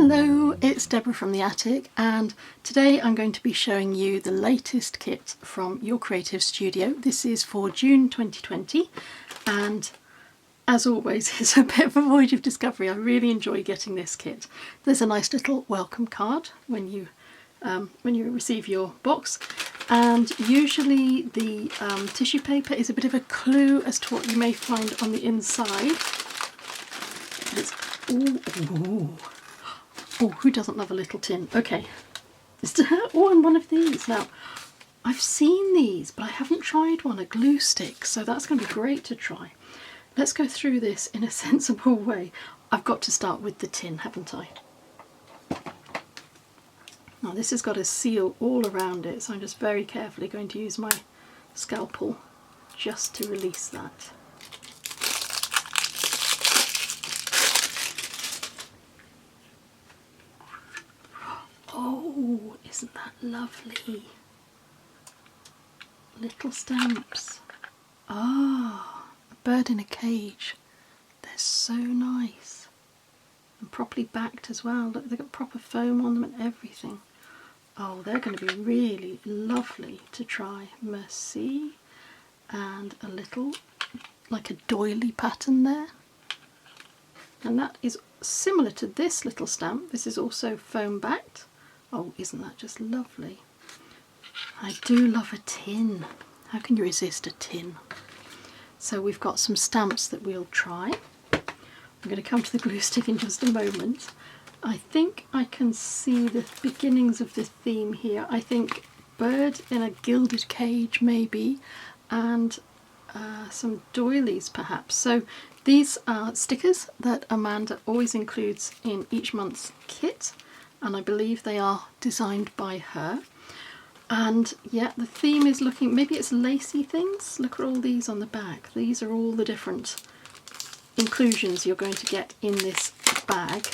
Hello, it's Deborah from the attic, and today I'm going to be showing you the latest kit from Your Creative Studio. This is for June 2020, and as always it's a bit of a voyage of discovery. I really enjoy getting this kit. There's a nice little welcome card when you receive your box, and usually the tissue paper is a bit of a clue as to what you may find on the inside. It's oh, who doesn't love a little tin? Okay. Oh, and one of these. Now, I've seen these, but I haven't tried one, a glue stick, so that's going to be great to try. Let's go through this in a sensible way. I've got to start with the tin, haven't I? Now, this has got a seal all around it, so I'm just very carefully going to use my scalpel just to release that. Oh, isn't that lovely? Little stamps. Ah, a bird in a cage. They're so nice. And properly backed as well. Look, they've got proper foam on them and everything. Oh, they're going to be really lovely to try. Merci. And a little, like a doily pattern there. And that is similar to this little stamp. This is also foam backed. Oh, isn't that just lovely? I do love a tin. How can you resist a tin? So we've got some stamps that we'll try. I'm going to come to the glue stick in just a moment. I think I can see the beginnings of the theme here. I think bird in a gilded cage maybe, and some doilies perhaps. So these are stickers that Amanda always includes in each month's kit, and I believe they are designed by her. And yeah, the theme is looking, maybe it's lacy things. Look at all these on the back. These are all the different inclusions you're going to get in this bag.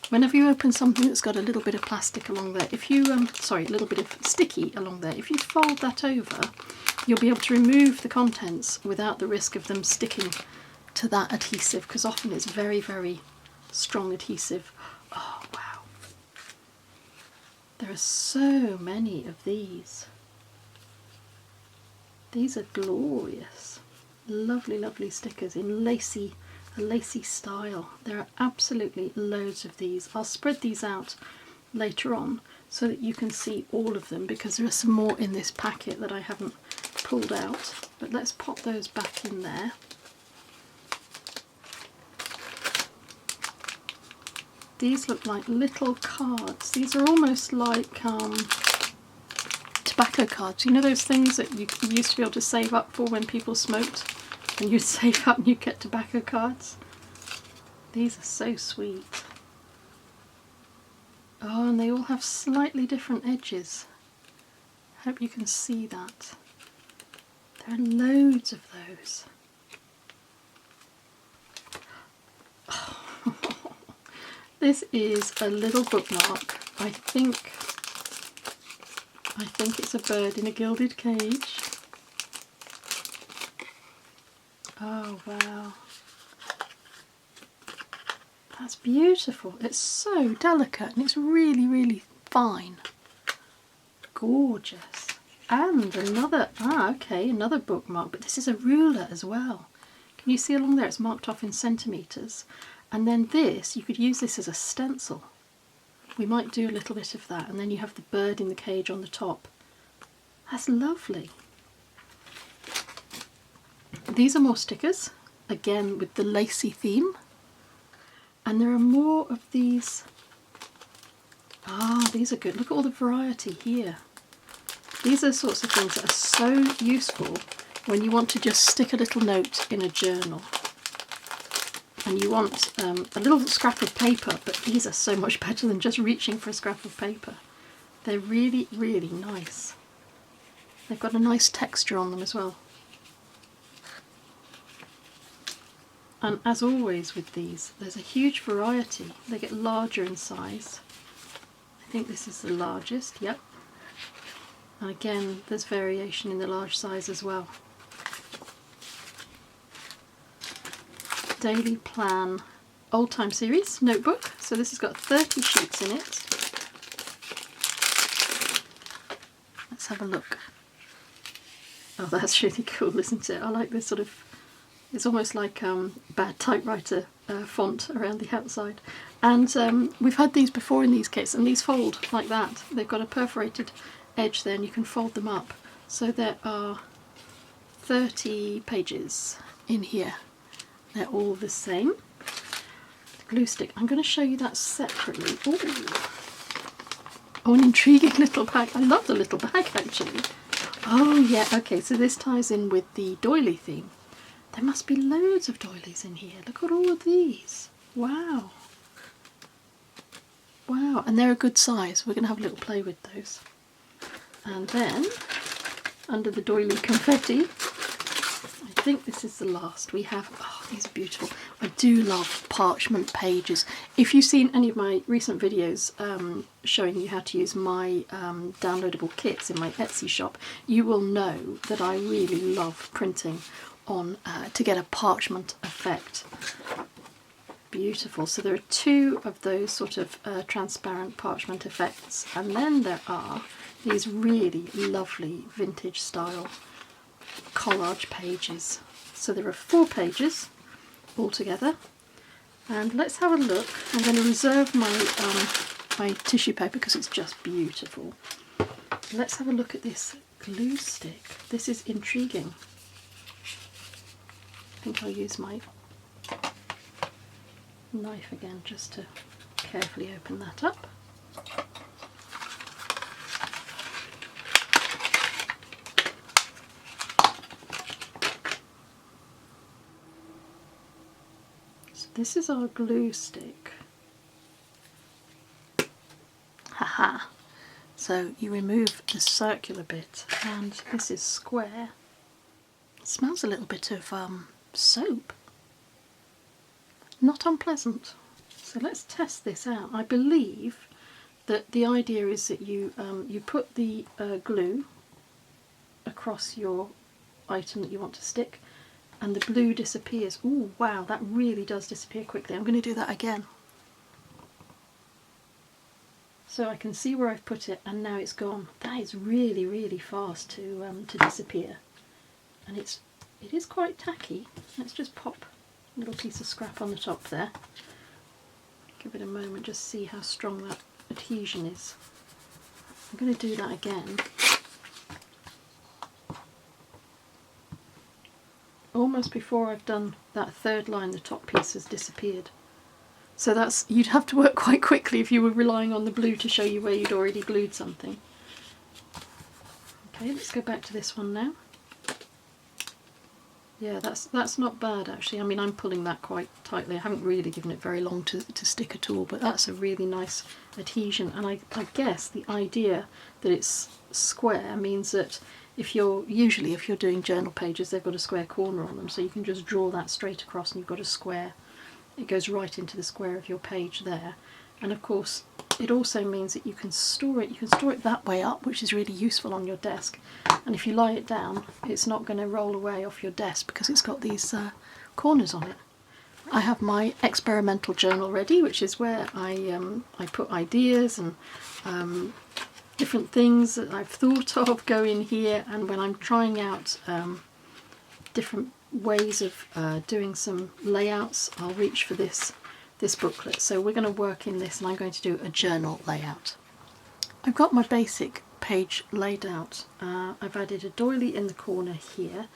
Whenever you open something that's got a little bit of plastic along there, if you, a little bit of sticky along there, if you fold that over, you'll be able to remove the contents without the risk of them sticking to that adhesive, because often it's very, very strong adhesive. Oh, wow. There are so many of these. These are glorious. Lovely, lovely stickers in a lacy style. There are absolutely loads of these. I'll spread these out later on so that you can see all of them, because there are some more in this packet that I haven't pulled out. But let's pop those back in there. These look like little cards. These are almost like tobacco cards. You know those things that you used to be able to save up for when people smoked? And you'd save up and you'd get tobacco cards? These are so sweet. Oh, and they all have slightly different edges. Hope you can see that. There are loads of those. This is a little bookmark. I think it's a bird in a gilded cage. Oh wow. That's beautiful. It's so delicate and it's really, really fine. Gorgeous. And another, another bookmark, but this is a ruler as well. Can you see along there? It's marked off in centimetres. And then this, you could use this as a stencil. We might do a little bit of that, and then you have the bird in the cage on the top. That's lovely. These are more stickers, again with the lacy theme. And there are more of these. Ah, these are good. Look at all the variety here. These are the sorts of things that are so useful when you want to just stick a little note in a journal. And you want a little scrap of paper, but these are so much better than just reaching for a scrap of paper. They're really, really nice. They've got a nice texture on them as well. And as always with these, there's a huge variety. They get larger in size. I think this is the largest, yep. And again, there's variation in the large size as well. Daily Plan Old Time Series notebook. So this has got 30 sheets in it. Let's have a look. Oh, that's really cool, isn't it? I like this sort of, it's almost like bad typewriter font around the outside. And we've had these before in these kits, and these fold like that. They've got a perforated edge there and you can fold them up. So there are 30 pages in here. They're all the same. The glue stick, I'm going to show you that separately. Ooh. Oh, an intriguing little bag. I love the little bag actually. Oh yeah, okay, so this ties in with the doily theme. There must be loads of doilies in here. Look at all of these. Wow. Wow, and they're a good size. We're going to have a little play with those. And then, under the doily confetti, I think this is the last, we have, oh, these are beautiful. I do love parchment pages. If you've seen any of my recent videos showing you how to use my downloadable kits in my Etsy shop, you will know that I really love printing on to get a parchment effect. Beautiful. So there are 2 of those sort of transparent parchment effects, and then there are these really lovely vintage style collage pages. So there are 4 pages altogether, and let's have a look. I'm going to reserve my my tissue paper because it's just beautiful. Let's have a look at this glue stick. This is intriguing. I think I'll use my knife again just to carefully open that up. So this is our glue stick. Haha. So you remove the circular bit, and this is square. It smells a little bit of soap. Not unpleasant. So let's test this out. I believe that the idea is that you you put the glue across your item that you want to stick, and the glue disappears. Ooh, wow, that really does disappear quickly. I'm going to do that again. So I can see where I've put it, and now it's gone. That is really, really fast to disappear, and it is quite tacky. Let's just pop a little piece of scrap on the top there. Give it a moment, just see how strong that adhesion is. I'm going to do that again. Almost before I've done that 3rd line, the top piece has disappeared. So that's, you'd have to work quite quickly if you were relying on the blue to show you where you'd already glued something. Okay, let's go back to this one now. Yeah, that's not bad actually. I mean, I'm pulling that quite tightly. I haven't really given it very long to stick at all, but that's a really nice adhesion. And I guess the idea that it's square means that if you're doing journal pages, they've got a square corner on them, so you can just draw that straight across and you've got a square. It goes right into the square of your page there. And of course, it also means that you can store it. You can store it that way up, which is really useful on your desk. And if you lie it down, it's not going to roll away off your desk because it's got these corners on it. I have my experimental journal ready, which is where I put ideas and different things that I've thought of go in here. And when I'm trying out different ways of doing some layouts, I'll reach for this booklet. So we're going to work in this, and I'm going to do a journal layout. I've got my basic page laid out. I've added a doily in the corner here,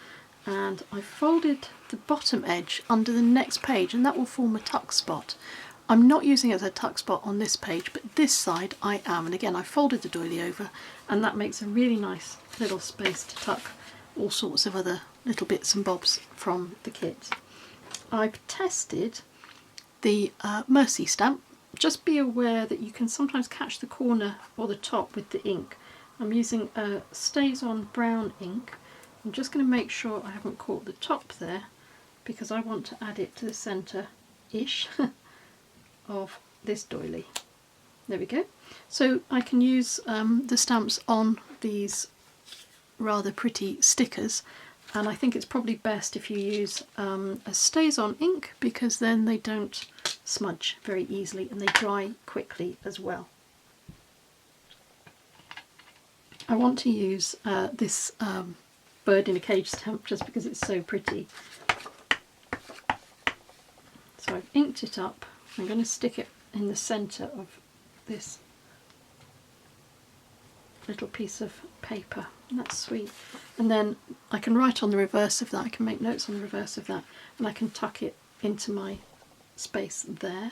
and I've folded the bottom edge under the next page, and that will form a tuck spot. I'm not using it as a tuck spot on this page, but this side I am, and again I've folded the doily over, and that makes a really nice little space to tuck all sorts of other little bits and bobs from the kit. I've tested the Mercy stamp. Just be aware that you can sometimes catch the corner or the top with the ink. I'm using Stays On brown ink. I'm just going to make sure I haven't caught the top there, because I want to add it to the centre-ish of this doily. There we go. So I can use the stamps on these rather pretty stickers and I think it's probably best if you use a stays-on ink, because then they don't smudge very easily and they dry quickly as well. I want to use this bird in a cage stamp just because it's so pretty. So I've inked it up. I'm going to stick it in the centre of this little piece of paper. And that's sweet. And then I can write on the reverse of that, I can make notes on the reverse of that, and I can tuck it into my space there.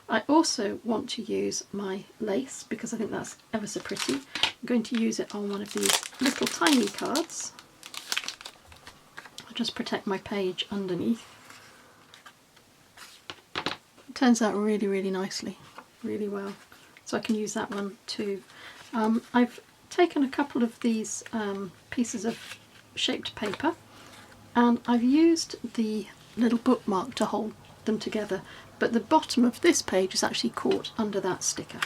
I also want to use my lace because I think that's ever so pretty. I'm going to use it on one of these little tiny cards. I'll just protect my page underneath. It turns out really, really nicely, really well. So I can use that one too. I've taken a couple of these pieces of shaped paper, and I've used the little bookmark to hold them together, but the bottom of this page is actually caught under that sticker.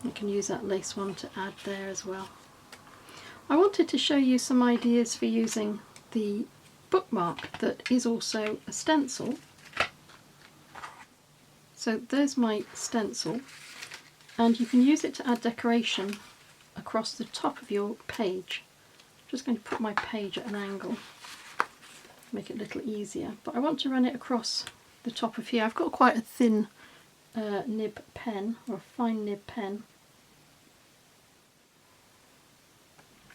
You can use that lace one to add there as well. I wanted to show you some ideas for using the bookmark that is also a stencil. So there's my stencil, and you can use it to add decoration across the top of your page. I'm just going to put my page at an angle, make it a little easier, but I want to run it across the top of here. I've got quite a thin nib pen, or a fine nib pen.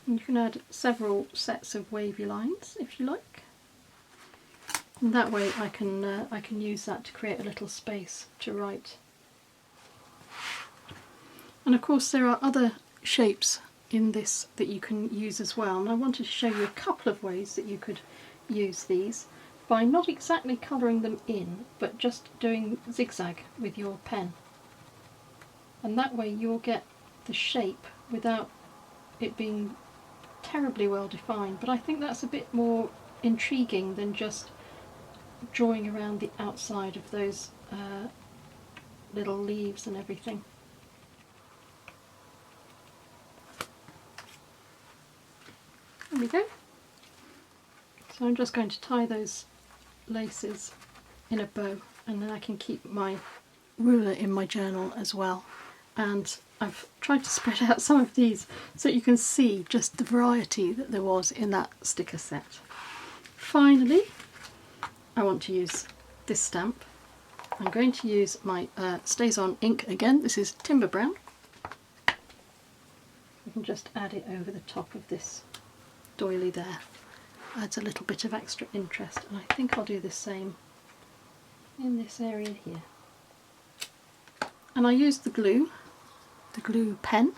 And you can add several sets of wavy lines if you like. And that way I can use that to create a little space to write. And of course there are other shapes in this that you can use as well, and I wanted to show you a couple of ways that you could use these by not exactly colouring them in, but just doing zigzag with your pen. And that way you'll get the shape without it being terribly well defined, but I think that's a bit more intriguing than just drawing around the outside of those little leaves and everything. There we go. So I'm just going to tie those laces in a bow, and then I can keep my ruler in my journal as well. And I've tried to spread out some of these so you can see just the variety that there was in that sticker set. Finally, I want to use this stamp. I'm going to use my Stays On ink again. This is Timber Brown. You can just add it over the top of this doily there. Adds a little bit of extra interest, and I think I'll do the same in this area here. And I used the glue pen,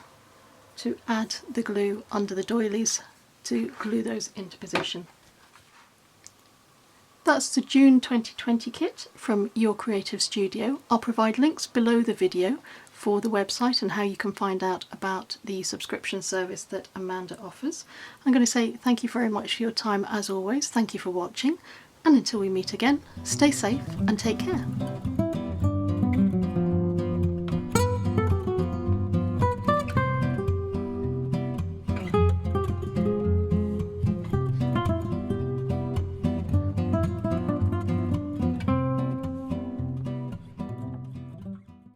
to add the glue under the doilies to glue those into position. That's the June 2020 kit from Your Creative Studio. I'll provide links below the video for the website and how you can find out about the subscription service that Amanda offers. I'm going to say thank you very much for your time as always. Thank you for watching, and until we meet again, stay safe and take care.